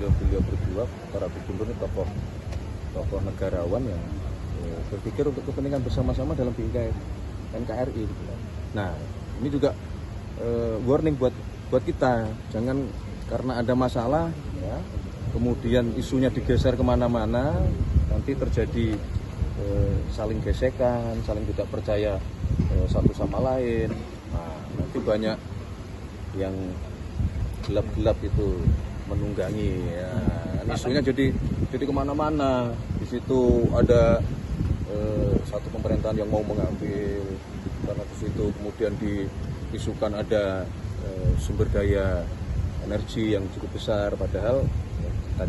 beliau berdua, para gubernur ini tokoh negarawan yang berpikir untuk kepentingan bersama-sama dalam bingkai NKRI gitu. Nah, ini juga warning buat kita, jangan karena ada masalah ya, kemudian isunya digeser kemana-mana, nanti terjadi saling gesekan, saling tidak percaya satu sama lain. Nah, nanti banyak yang gelap-gelap itu menunggangi ya. Isunya jadi kemana-mana. Di situ ada satu pemerintahan yang mau mengambil, karena di situ kemudian diisukan ada sumber daya energi yang cukup besar, padahal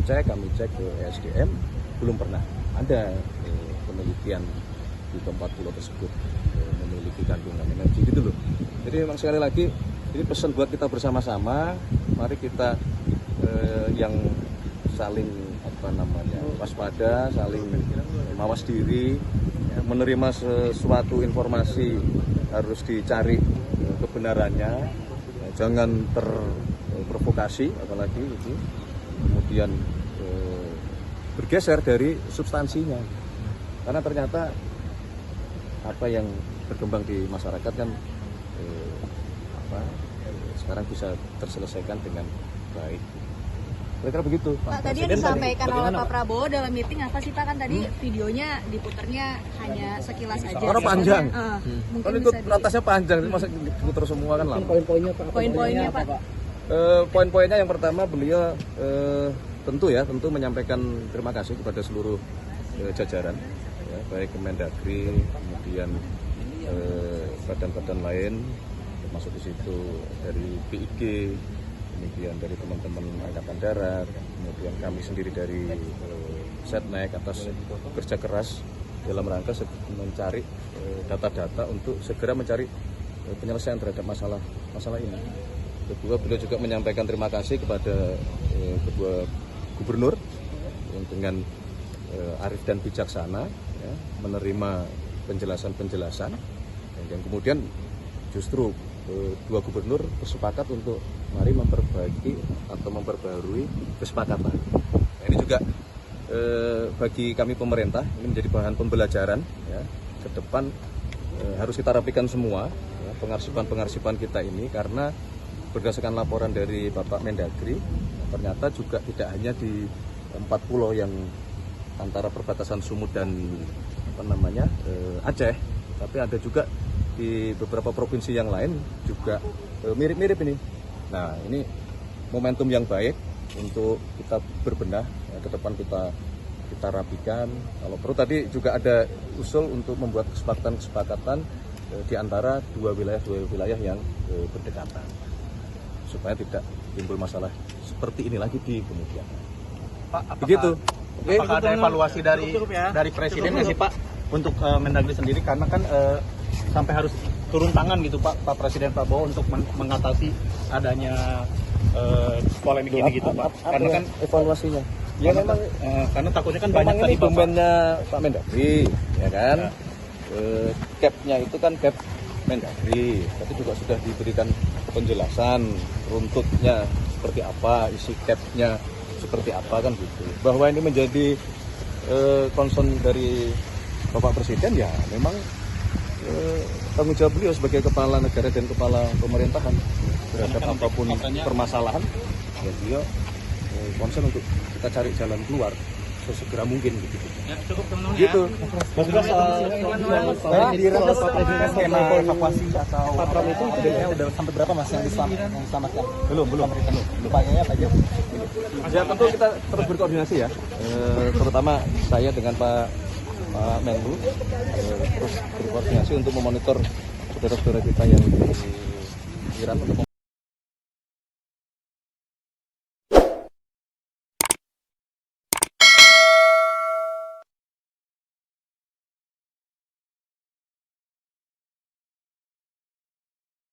kami cek ke ESDM belum pernah ada penelitian di tempat pulau tersebut memiliki kandungan energi gitu loh. Jadi memang sekali lagi ini pesan buat kita bersama-sama, mari kita yang saling waspada, saling mawas diri, menerima sesuatu informasi harus dicari kebenarannya, jangan terprovokasi apalagi itu, kemudian bergeser dari substansinya, karena ternyata apa yang berkembang di masyarakat kan sekarang bisa terselesaikan dengan baik. Kira-kira begitu. Pak, tadi yang disampaikan oleh Pak Prabowo dalam meeting apa sih Pak? Kan tadi videonya diputernya hanya sekilas aja. Karena panjang. Mungkin kan itu ratasnya panjang, masa diputer semua kan lama. Poin-poinnya Pak. Poin-poinnya Pak. Poin-poinnya yang pertama beliau tentu menyampaikan terima kasih kepada seluruh jajaran, ya, baik Kemendagri, kemudian badan-badan lain, termasuk di situ dari BIG, kemudian dari teman-teman Angkatan Darat, kemudian kami sendiri dari Setnek atas kerja keras dalam rangka mencari data-data untuk segera mencari penyelesaian terhadap masalah ini. Kedua, beliau juga menyampaikan terima kasih kepada kedua gubernur yang dengan arif dan bijaksana ya, menerima penjelasan-penjelasan, dan kemudian justru dua gubernur bersepakat untuk mari memperbaiki atau memperbarui kesepakatan. Nah, ini juga bagi kami pemerintah ini menjadi bahan pembelajaran ya, ke depan harus kita rapikan semua ya, pengarsipan kita ini, karena berdasarkan laporan dari Bapak Mendagri ternyata juga tidak hanya di 4 pulau yang antara perbatasan Sumut dan Aceh, tapi ada juga di beberapa provinsi yang lain juga mirip-mirip ini. Nah, ini momentum yang baik untuk kita berbenah ya, ke depan kita rapikan. Kalau perlu tadi juga ada usul untuk membuat kesepakatan di antara dua wilayah yang berdekatan, supaya tidak timbul masalah seperti ini lagi di kemudian. Pak, begitu. Apakah ada evaluasi dari Presiden nggak sih Pak untuk Mendagri sendiri, karena kan sampai harus turun tangan gitu Pak Presiden Prabowo untuk mengatasi adanya polemik ini gitu Pak? Karena kan evaluasinya ya memang karena takutnya kan banyak tadi Pak. Domennya Pak Mendagri ya kan. Cap-nya itu kan cap Mendagri, tapi juga sudah diberikan penjelasan runtutnya seperti apa, isi cap-nya seperti apa kan gitu. Bahwa ini menjadi concern dari Bapak Presiden, ya memang tanggung jawab beliau sebagai kepala negara dan kepala pemerintahan terhadap apapun permasalahan, ya beliau concern untuk kita cari jalan keluar sesegera mungkin gitu. Ya, cukup teman-teman gitu. Mas Bas, skema evakuasi atau Pak Prabowo itu udah sampai berapa Mas yang diselamatkan? Belum. Upayanya apa aja? Ya tentu kita terus berkoordinasi ya, terutama saya dengan Pak Menlu terus berkoordinasi untuk memonitor saudara-saudara kita yang di Iran untuk